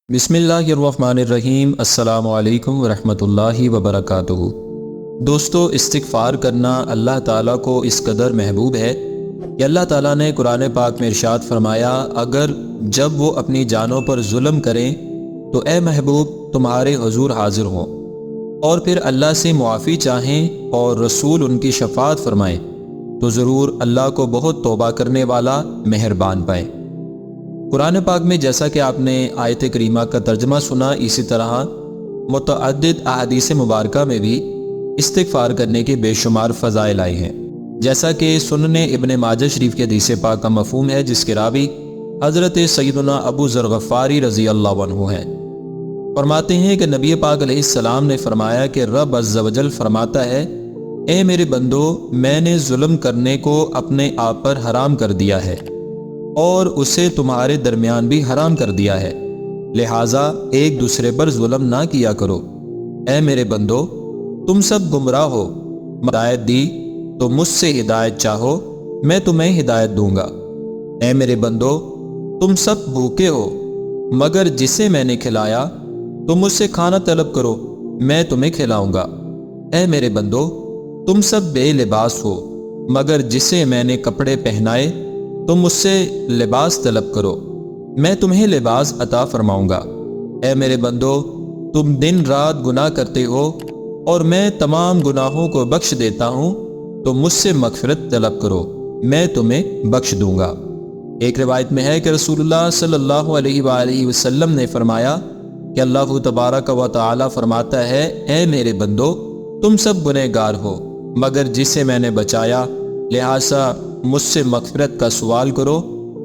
बिस्मिल्लाहिर्रहमानिर्रहीम। अस्सलामु अलैकुम वरहमतुल्लाहि वबरकातुहू। दोस्तों, इस्तिग़फ़ार करना अल्लाह ताला को इस कदर महबूब है कि अल्लाह ताला ने कुरान पाक में इरशाद फरमाया, अगर जब वो अपनी जानों पर जुल्म करें तो ए महबूब तुम्हारे हुजूर हाजिर हों और फिर अल्लाह से मुआफ़ी चाहें और रसूल उनकी शफ़ाअत फरमाएं तो ज़रूर अल्लाह को बहुत तौबा करने वाला मेहरबान पाएँ। कुरान पाक में जैसा कि आपने आयत करीमा का तर्जमा सुना, इसी तरह मुतअद्दिद अहादीस मुबारका में भी इस्तिग़फ़ार करने के बेशुमार फ़ज़ाइल आए हैं। जैसा कि सुनन इब्न माजा शरीफ के हदीस पाक का मफ़हूम है, जिसके रावी हज़रत सैयदना अबू ज़र ग़फ़ारी रज़ी अल्लाह अन्हु हैं। फरमाते हैं कि नबी पाक अलैहिस्सलाम ने फरमाया कि रब अज़्ज़ व जल फरमाता है, ए मेरे बंदो, मैंने जुल्म करने को अपने आप पर हराम कर दिया है और उसे तुम्हारे दरमियान भी हराम कर दिया है, लिहाजा एक दूसरे पर जुल्म ना किया करो। ए मेरे बंदो, तुम सब गुमराह हो, हिदायत दी तो मुझसे हिदायत चाहो, मैं तुम्हें हिदायत दूंगा। ए मेरे बंदो, तुम सब भूखे हो, मगर जिसे मैंने खिलाया तुम मुझसे खाना तलब करो, मैं तुम्हें खिलाऊंगा। ए मेरे बंदो, तुम सब बेलिबास हो, मगर जिसे मैंने कपड़े पहनाए तुम मुझसे लिबास तलब करो, मैं तुम्हें लिबास अता फरमाऊंगा। ए मेरे बंदो, तुम दिन रात गुनाह करते हो और मैं तमाम गुनाहों को बख्श देता हूँ, तो मुझसे मग़फ़िरत तलब करो, मैं तुम्हें बख्श दूंगा। एक रिवायत में है कि रसूलुल्लाह सल्लल्लाहु अलैहि वसल्लम ने फरमाया कि अल्लाह तबारक व तआला फरमाता है, ए मेरे बंदो, तुम सब गुनहगार हो, मगर जिसे मैंने बचाया, लिहाजा मुझसे मग़फ़िरत का सवाल करो,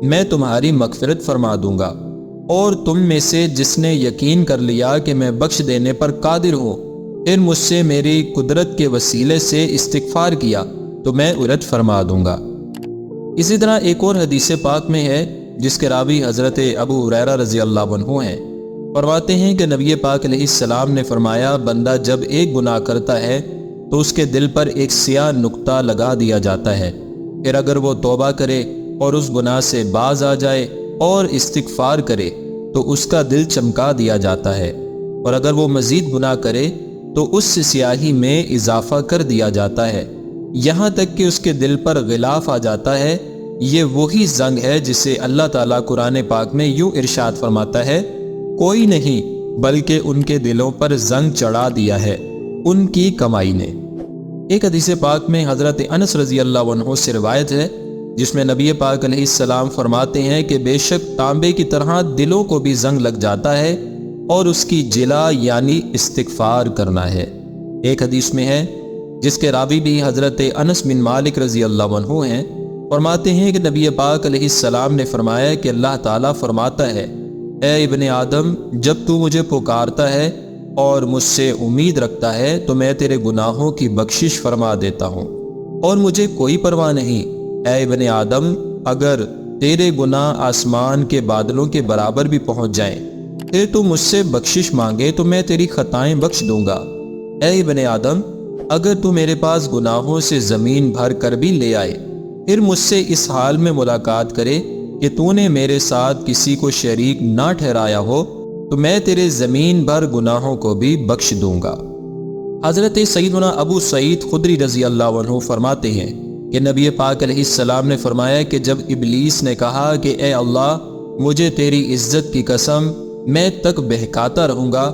मैं तुम्हारी मग़फ़िरत फरमा दूंगा। और तुम में से जिसने यकीन कर लिया कि मैं बख्श देने पर कादिर हूँ, फिर मुझसे मेरी कुदरत के वसीले से इस्तिग़फ़ार किया तो मैं उरत फरमा दूंगा। इसी तरह एक और हदीस पाक में है, जिसके रावी हज़रत अबू हुरैरा रज़ी अल्लाह अन्हु हैं। फरमाते हैं कि नबी पाक अलैहिस्सलाम ने फरमाया, बंदा जब एक गुनाह करता है तो उसके दिल पर एक सियाह नुक्ता लगा दिया जाता है, फिर अगर वो तौबा करे और उस गुनाह से बाज आ जाए और इस्तिग़फ़ार करे तो उसका दिल चमका दिया जाता है, और अगर वो मज़ीद गुनाह करे तो उस सियाही में इजाफ़ा कर दिया जाता है, यहाँ तक कि उसके दिल पर गिलाफ़ आ जाता है। ये वही जंग है जिसे अल्लाह ताला कुरान पाक में यूँ इरशाद फरमाता है, कोई नहीं बल्कि उनके दिलों पर जंग चढ़ा दिया है उनकी कमाई ने। एक हदीस पाक में हज़रत अनस रज़ी अल्लाह अन्हु से रिवायत है, जिसमें नबी पाक अलैहिस्सलाम फरमाते हैं कि बेशक तांबे की तरह दिलों को भी जंग लग जाता है और उसकी जिला यानी इस्तिग़फ़ार करना है। एक हदीस में है, जिसके रावी भी हज़रत अनस बिन मालिक रज़ी अल्लाह अन्हु हैं। फरमाते हैं कि नबी पाक अलैहिस्सलाम ने फरमाया कि अल्लाह ताला फरमाता है, ए इब्ने आदम, जब तू मुझे पुकारता है और मुझसे उम्मीद रखता है तो मैं तेरे गुनाहों की बख्शिश फरमा देता हूँ और मुझे कोई परवाह नहीं। ऐ इब्ने आदम, अगर तेरे गुनाह आसमान के बादलों के बराबर भी पहुँच जाएं, फिर तू मुझसे बख्शिश मांगे तो मैं तेरी खताएं बख्श दूंगा। ऐ इब्ने आदम, अगर तू मेरे पास गुनाहों से ज़मीन भर कर भी ले आए, फिर मुझसे इस हाल में मुलाकात करे कि तूने मेरे साथ किसी को शरीक ना ठहराया हो, तो मैं तेरे ज़मीन भर गुनाहों को भी बख्श दूंगा। हज़रत सैयदना अबू सईद खुदरी रज़ी अल्लाह अन्हु फरमाते हैं कि नबी पाक अलैहिस्सलाम ने फरमाया कि जब इब्लीस ने कहा कि ए अल्लाह, मुझे तेरी इज़्ज़त की कसम, मैं तक बहकाता रहूँगा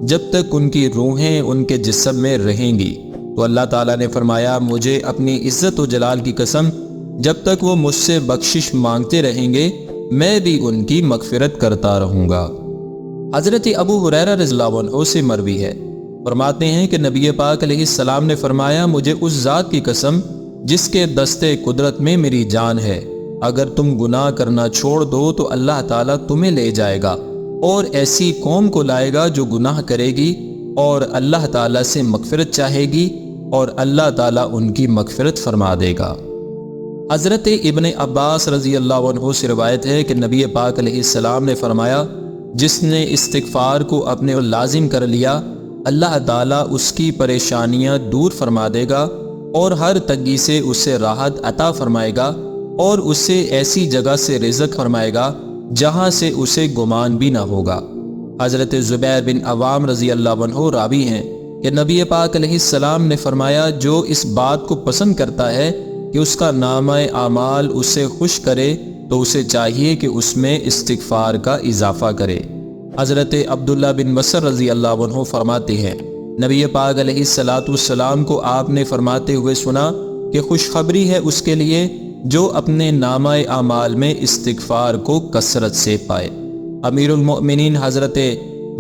जब तक उनकी रूहें उनके जिस्म में रहेंगी, तो अल्लाह ताला ने फरमाया, मुझे अपनी इज़्ज़त व जलाल की कसम, जब तक वो मुझसे बख्शिश मांगते रहेंगे मैं भी उनकी मग़फ़िरत करता रहूँगा। हज़रत अबू हुरैरा रज़ियल्लाहु अन्हु से मरवी है, फरमाते हैं कि नबी पाक अलैहिस्सलाम ने फरमाया, मुझे उस ज़ात की कसम जिसके दस्ते कुदरत में मेरी जान है, अगर तुम गुनाह करना छोड़ दो तो अल्लाह ताला तुम्हें ले जाएगा और ऐसी कौम को लाएगा जो गुनाह करेगी और अल्लाह ताला से मग़फ़िरत चाहेगी और अल्लाह ताला उनकी मग़फ़िरत फरमा देगा। हज़रत इब्न अब्बास रज़ी अल्लाह अन्हु से रिवायत है कि नबी पाक अलैहिस्सलाम ने फरमाया, जिसने इस्तिग़फ़ार को अपने लाजिम कर लिया, अल्लाह ताला उसकी परेशानियां दूर फरमा देगा और हर तंगी से उसे राहत अता फरमाएगा और उसे ऐसी जगह से रिज़्क़ फरमाएगा जहां से उसे गुमान भी ना होगा। حضرت زبیر بن عوام رضی اللہ عنہ راوی ہیں کہ نبی پاک علیہ السلام نے فرمایا جو اس بات کو پسند کرتا ہے کہ اس کا نامہ اعمال اسے خوش کرے تو اسے چاہیے کہ اس میں استغفار کا اضافہ کرے۔ حضرت عبداللہ بن مسر رضی اللہ عنہ فرماتے ہیں نبی پاک علیہ السلام کو آپ نے فرماتے ہوئے سنا کہ خوشخبری ہے اس کے لیے جو اپنے نامہ اعمال میں استغفار کو کثرت سے پائے۔ امیر المؤمنین حضرت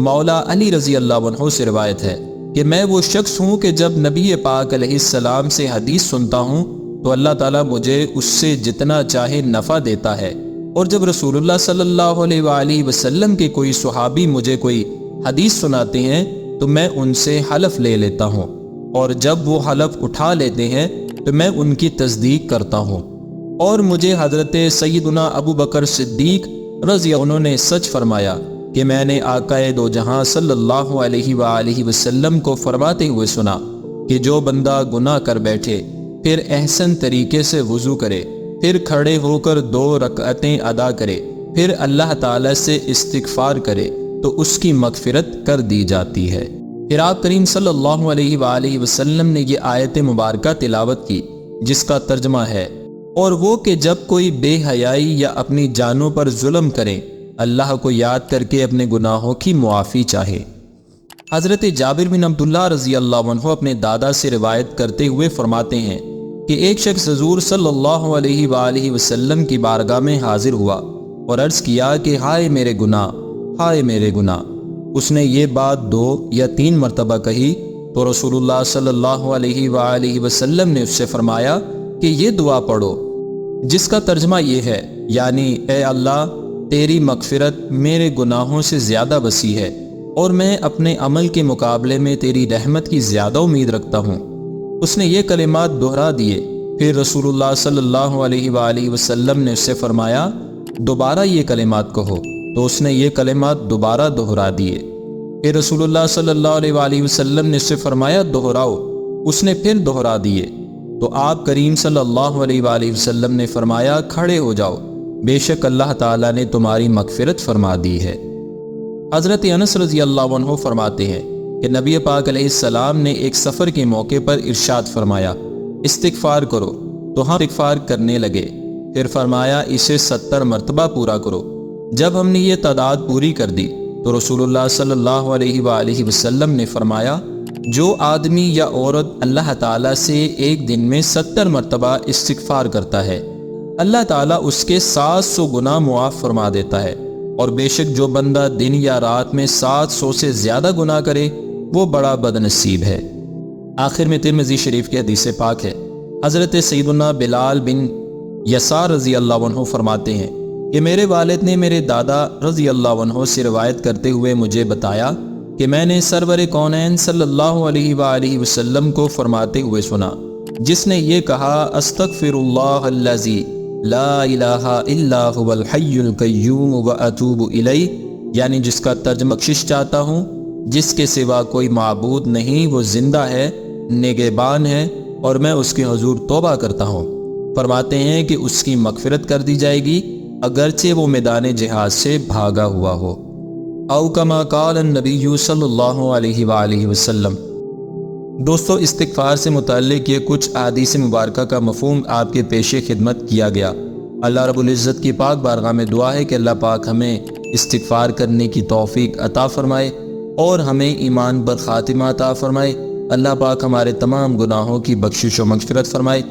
مولا علی رضی اللہ عنہ سے روایت ہے کہ میں وہ شخص ہوں کہ جب نبی پاک علیہ السلام سے حدیث سنتا ہوں تو اللہ تعالیٰ مجھے اس سے جتنا چاہے نفع دیتا ہے، اور جب رسول اللہ صلی اللہ علیہ وآلہ وسلم کے کوئی صحابی مجھے کوئی حدیث سناتے ہیں تو میں ان سے حلف لے لیتا ہوں، اور جب وہ حلف اٹھا لیتے ہیں تو میں ان کی تصدیق کرتا ہوں۔ اور مجھے حضرت سیدنا ابو بکر صدیق رضی اللہ عنہ نے سچ فرمایا کہ میں نے آقا دو جہاں صلی اللہ علیہ وآلہ وسلم کو فرماتے ہوئے سنا کہ جو بندہ گناہ کر بیٹھے پھر احسن طریقے سے وضو کرے، پھر کھڑے ہو کر 2 رکعتیں ادا کرے، پھر اللہ تعالیٰ سے استغفار کرے تو اس کی مغفرت کر دی جاتی ہے۔ پھر آپ کریم صلی اللہ علیہ وآلہ وسلم نے یہ آیت مبارکہ تلاوت کی جس کا ترجمہ ہے اور وہ کہ جب کوئی بے حیائی یا اپنی جانوں پر ظلم کرے اللہ کو یاد کر کے اپنے گناہوں کی معافی چاہے۔ حضرت جابر بن عبداللہ رضی اللہ عنہ اپنے دادا سے روایت کرتے ہوئے فرماتے ہیں کہ ایک شخص حضور صلی اللہ علیہ وآلہ وسلم کی بارگاہ میں حاضر ہوا اور عرض کیا کہ ہائے میرے گناہ، ہائے میرے گناہ۔ اس نے یہ بات 2 یا 3 مرتبہ کہی تو رسول اللہ صلی اللہ علیہ وآلہ وسلم نے اس سے فرمایا کہ یہ دعا پڑھو، جس کا ترجمہ یہ ہے یعنی اے اللہ تیری مغفرت میرے گناہوں سے زیادہ وسیع ہے اور میں اپنے عمل کے مقابلے میں تیری رحمت کی زیادہ امید رکھتا ہوں۔ اس نے یہ کلمات دہرا دیے، پھر رسول اللہ صلی اللہ علیہ وآلہ وسلم نے اس سے فرمایا دوبارہ یہ کلمات کہو، تو اس نے یہ کلمات دوبارہ دہرا دیے۔ پھر رسول اللہ صلی اللہ علیہ وآلہ وسلم نے اس سے فرمایا دہراؤ، اس نے پھر دہرا دیے، تو آپ کریم صلی اللہ علیہ وآلہ وسلم نے فرمایا کھڑے ہو جاؤ، بے شک اللہ تعالیٰ نے تمہاری مغفرت فرما دی ہے۔ حضرت انس رضی اللہ عنہ فرماتے ہیں کہ نبی پاک علیہ السلام نے ایک سفر کے موقع پر ارشاد فرمایا استغفار کرو، تو ہم استغفار کرنے لگے، پھر فرمایا اسے 70 مرتبہ پورا کرو۔ جب ہم نے یہ تعداد پوری کر دی تو رسول اللہ صلی اللہ علیہ وآلہ وسلم نے فرمایا جو آدمی یا عورت اللہ تعالیٰ سے ایک دن میں 70 مرتبہ استغفار کرتا ہے اللہ تعالیٰ اس کے 700 گناہ معاف فرما دیتا ہے، اور بے شک جو بندہ دن یا رات میں 700 سے زیادہ گناہ کرے وہ بڑا بدنصیب ہے۔ آخر میں ترمذی شریف کی حدیث پاک ہے، حضرت سیدنا بلال بن یسار رضی اللہ عنہ فرماتے ہیں کہ میرے والد نے میرے دادا رضی اللہ عنہ سے روایت کرتے ہوئے مجھے بتایا کہ میں نے سرور کونین صلی اللہ علیہ وآلہ وسلم کو فرماتے ہوئے سنا جس نے یہ کہا استغفر اللہ الذی لا الہ الا هو الحی القیوم واتوب الیہ، یعنی جس کا ترجمہ بخشش چاہتا ہوں جس کے سوا کوئی معبود نہیں، وہ زندہ ہے، نگہبان ہے، اور میں اس کے حضور توبہ کرتا ہوں۔ فرماتے ہیں کہ اس کی مغفرت کر دی جائے گی اگرچہ وہ میدان جہاد سے بھاگا ہوا ہو۔ او کما قال النبی صلی اللہ علیہ وآلہ وسلم۔ دوستو استغفار سے متعلق یہ کچھ احادیث مبارکہ کا مفہوم آپ کے پیش خدمت کیا گیا۔ اللہ رب العزت کی پاک بارگاہ میں دعا ہے کہ اللہ پاک ہمیں استغفار کرنے کی توفیق عطا فرمائے اور ہمیں ایمان پر خاتمہ عطا فرمائے۔ اللہ پاک ہمارے تمام گناہوں کی بخشش و مغفرت فرمائے۔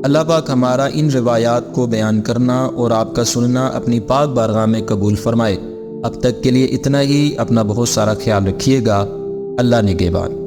اللہ پاک ہمارا ان روایات کو بیان کرنا اور آپ کا سننا اپنی پاک بارگاہ میں قبول فرمائے۔ اب تک کے لیے اتنا ہی، اپنا بہت سارا خیال رکھیے گا۔ اللہ نگہبان۔